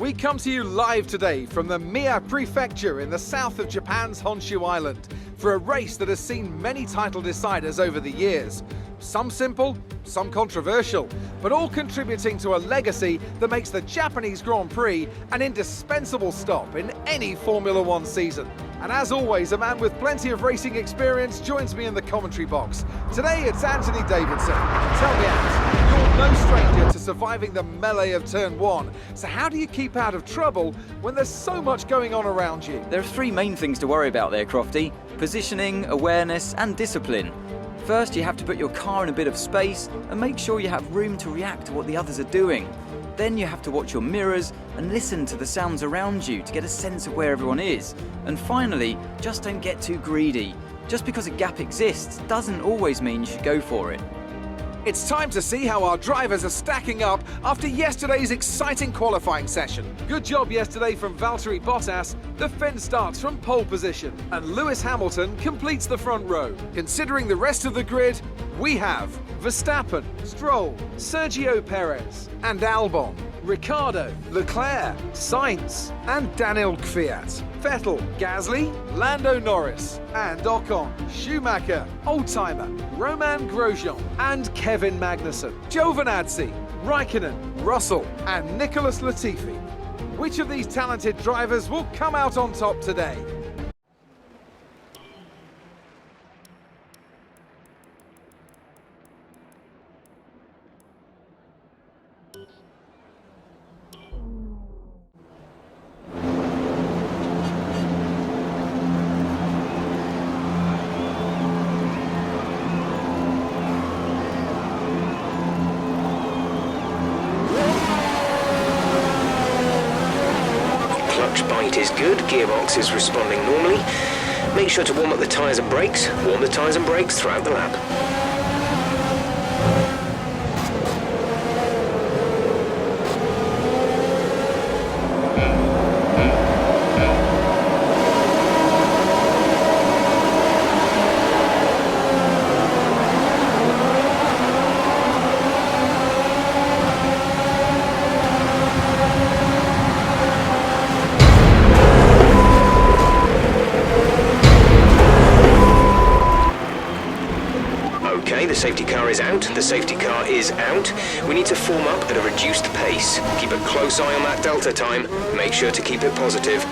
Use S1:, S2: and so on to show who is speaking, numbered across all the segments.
S1: We come to you live today from the Mie Prefecture in the south of Japan's Honshu Island for a race that has seen many title deciders over the years. Some simple, some controversial, but all contributing to a legacy that makes the Japanese Grand Prix an indispensable stop in any Formula One season. And as always, a man with plenty of racing experience joins me in the commentary box. Today it's Anthony Davidson. Tell me, Ant, you're no stranger to surviving the melee of turn one. So how do you keep out of trouble when there's so much going on around you?
S2: There are three main things to worry about there, Crofty: positioning, awareness and discipline. First, you have to put your car in a bit of space and make sure you have room to react to what the others are doing. Then you have to watch your mirrors and listen to the sounds around you to get a sense of where everyone is. And finally, just don't get too greedy. Just because a gap exists doesn't always mean you should go for it.
S1: It's time to see how our drivers are stacking up after yesterday's exciting qualifying session. Good job yesterday from Valtteri Bottas. The Finn starts from pole position and Lewis Hamilton completes the front row. Considering the rest of the grid, we have Verstappen, Stroll, Sergio Perez and Albon, Ricciardo, Leclerc, Sainz and Daniel Kvyat, Vettel, Gasly, Lando Norris and Ocon, Schumacher, Oldtimer, Romain Grosjean and Kevin Magnussen, Giovinazzi, Raikkonen, Russell and Nicholas Latifi. Which of these talented drivers will come out on top today?
S3: Bite is good, gearbox is responding normally. Make sure to warm up the tyres and brakes. Warm the tyres and brakes throughout the lap. The safety car is out. The safety car is out. We need to form up at a reduced pace. Keep a close eye on that delta time. Make sure to keep it positive.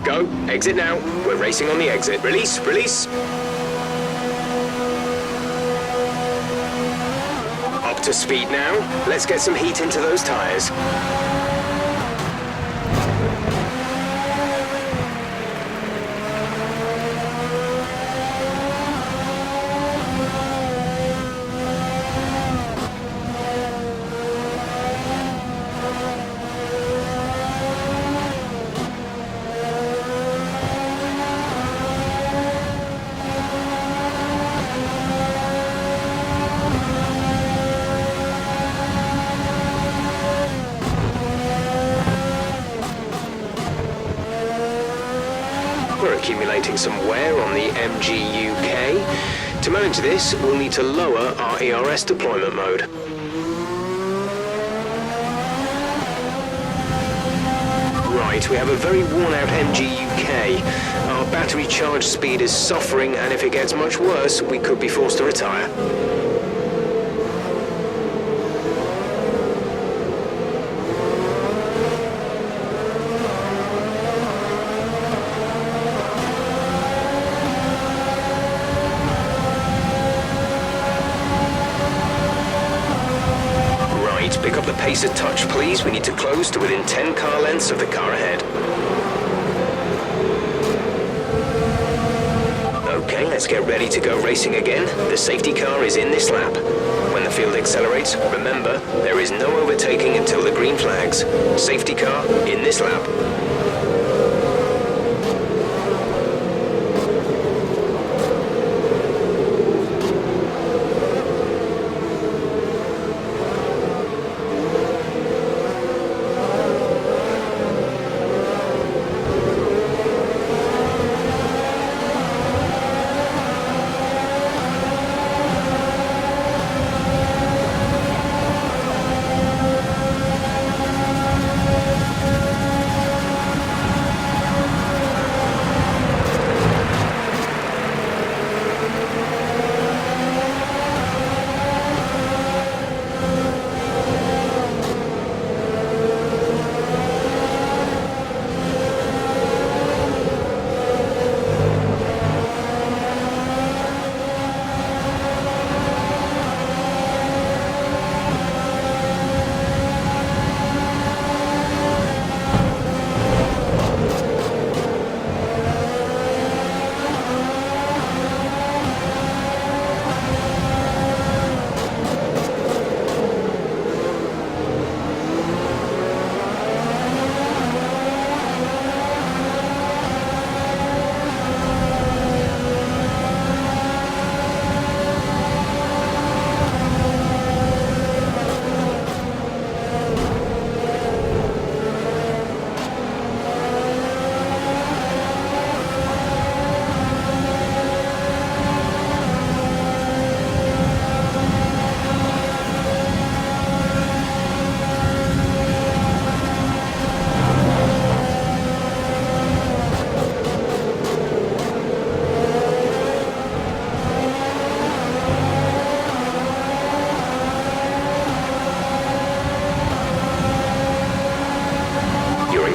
S3: Go. Exit now. We're racing on the exit. Release, release. Up to speed now. Let's get some heat into those tyres. We're accumulating some wear on the MGUK. To manage this, we'll need to lower our ERS deployment mode. Right, we have a very worn-out MGUK. Our battery charge speed is suffering, and if it gets much worse, we could be forced to retire. Pick up the pace a touch, please. We need to close to within 10 car lengths of the car ahead. Okay, let's get ready to go racing again. The safety car is in this lap. When the field accelerates, remember, there is no overtaking until the green flags. Safety car in this lap.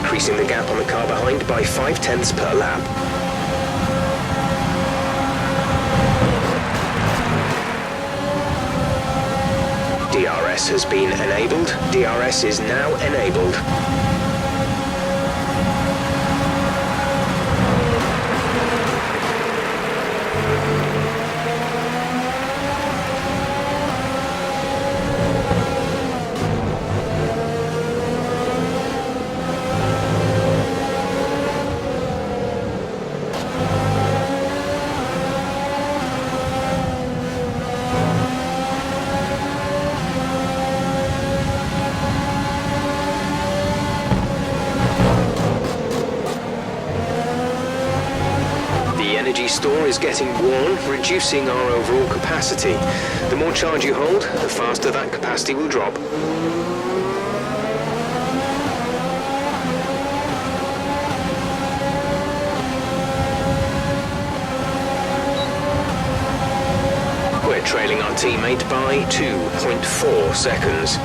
S3: Increasing the gap on the car behind by 0.5 per lap. DRS has been enabled. DRS is now enabled. Energy store is getting worn, reducing our overall capacity. The more charge you hold, the faster that capacity will drop. We're trailing our teammate by 2.4 seconds.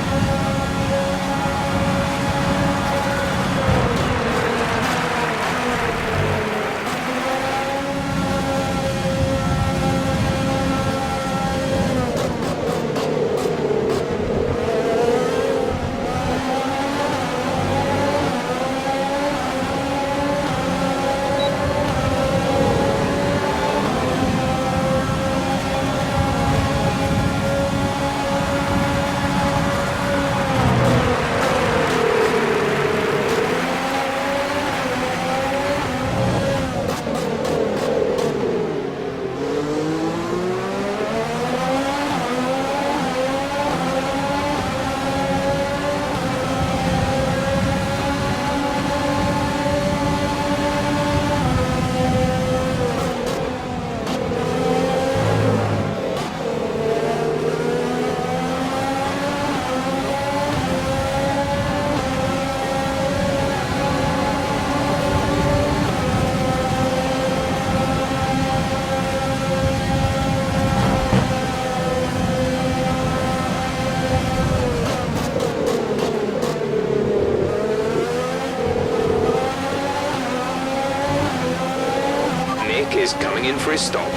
S3: Is coming in for his stop.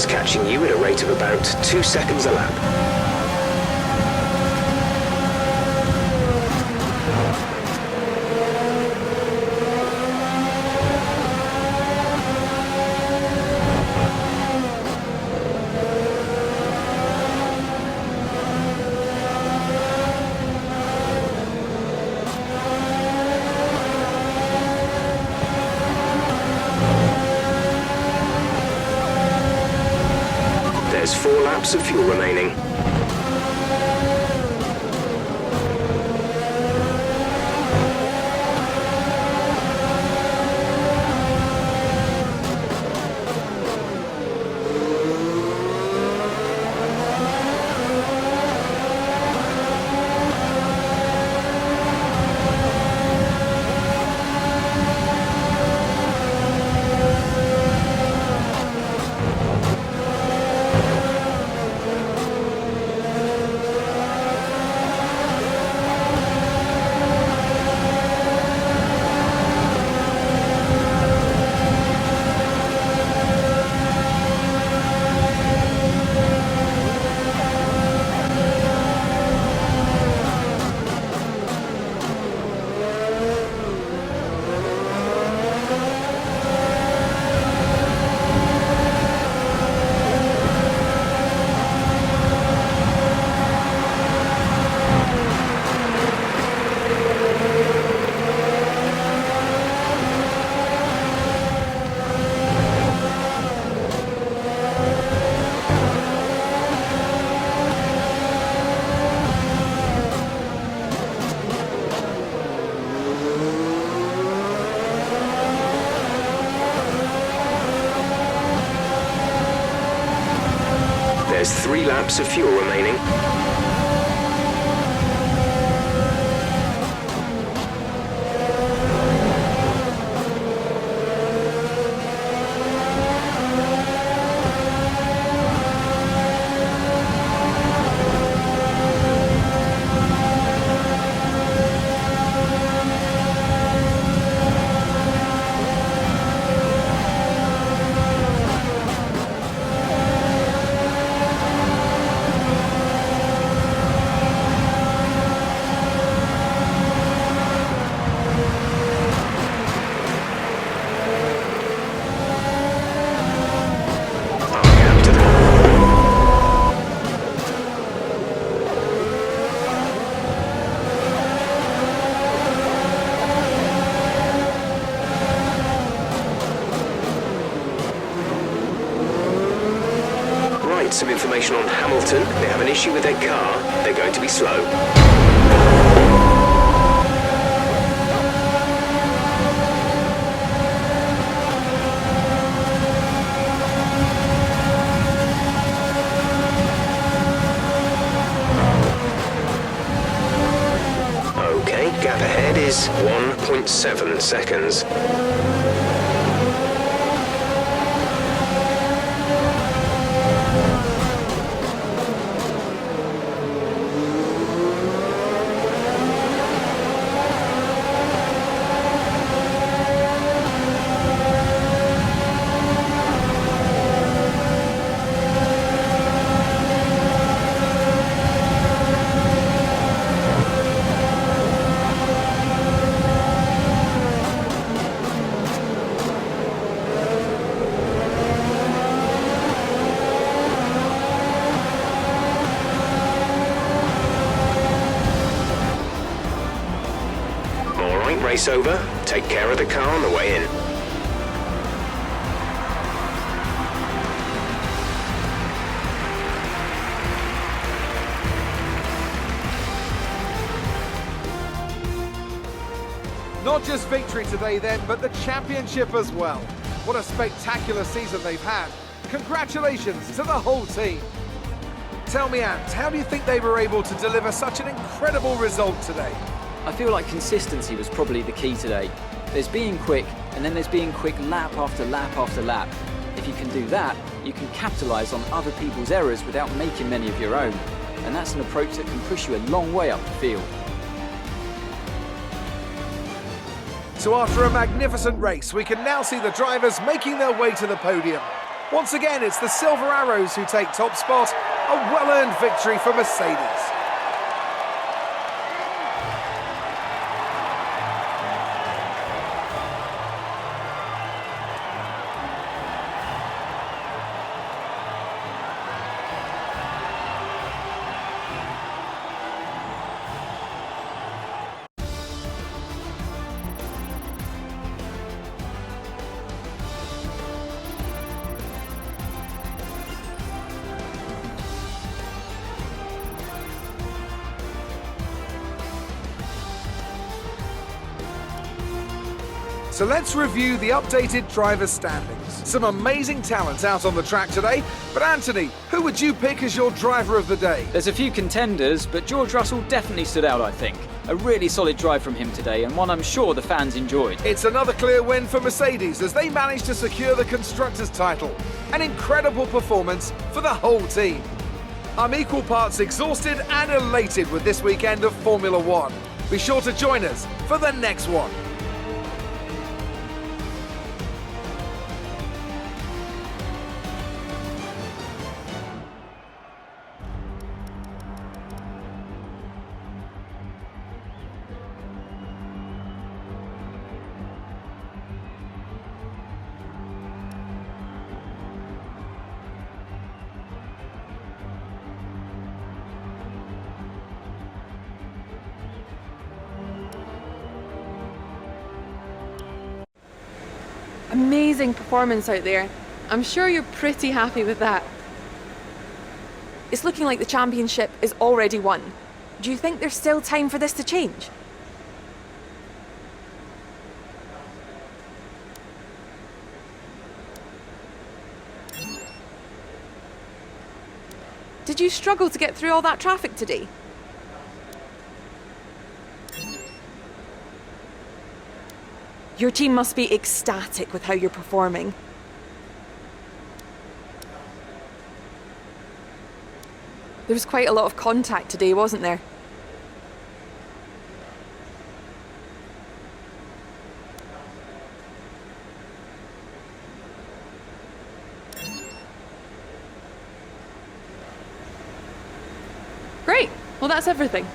S3: one's catching you at a rate of about 2 seconds a lap. There's 4 laps of fuel remaining. There's 3 laps of fuel remaining. Some information on Hamilton. They have an issue with their car. They're going to be slow. Okay, gap ahead is 1.7 seconds. Race over. Take care of the car on the way in.
S1: Not just victory today then, but the championship as well. What a spectacular season they've had. Congratulations to the whole team. Tell me, Ant, how do you think they were able to deliver such an incredible result today?
S2: I feel like consistency was probably the key today. There's being quick, and then there's being quick lap after lap after lap. If you can do that, you can capitalise on other people's errors without making many of your own. And that's an approach that can push you a long way up the field.
S1: So after a magnificent race, we can now see the drivers making their way to the podium. Once again, it's the Silver Arrows who take top spot. A well-earned victory for Mercedes. So let's review the updated drivers' standings. Some amazing talent out on the track today, but Anthony, who would you pick as your driver of the day?
S2: There's a few contenders, but George Russell definitely stood out, I think. A really solid drive from him today, and one I'm sure the fans enjoyed.
S1: It's another clear win for Mercedes as they managed to secure the Constructors' title. An incredible performance for the whole team. I'm equal parts exhausted and elated with this weekend of Formula One. Be sure to join us for the next one.
S4: Amazing performance out there. I'm sure you're pretty happy with that. It's looking like the championship is already won. Do you think there's still time for this to change? Did you struggle to get through all that traffic today? Your team must be ecstatic with how you're performing. There was quite a lot of contact today, wasn't there? Great! Well, that's everything.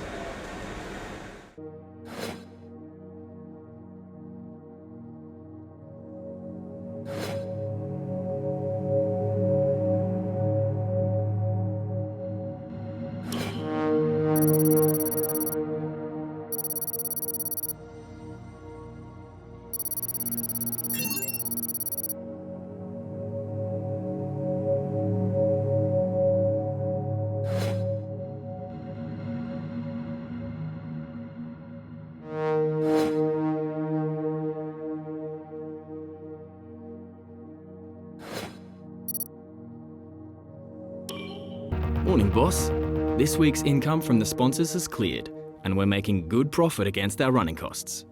S5: Morning, boss. This week's income from the sponsors has cleared, and we're making good profit against our running costs.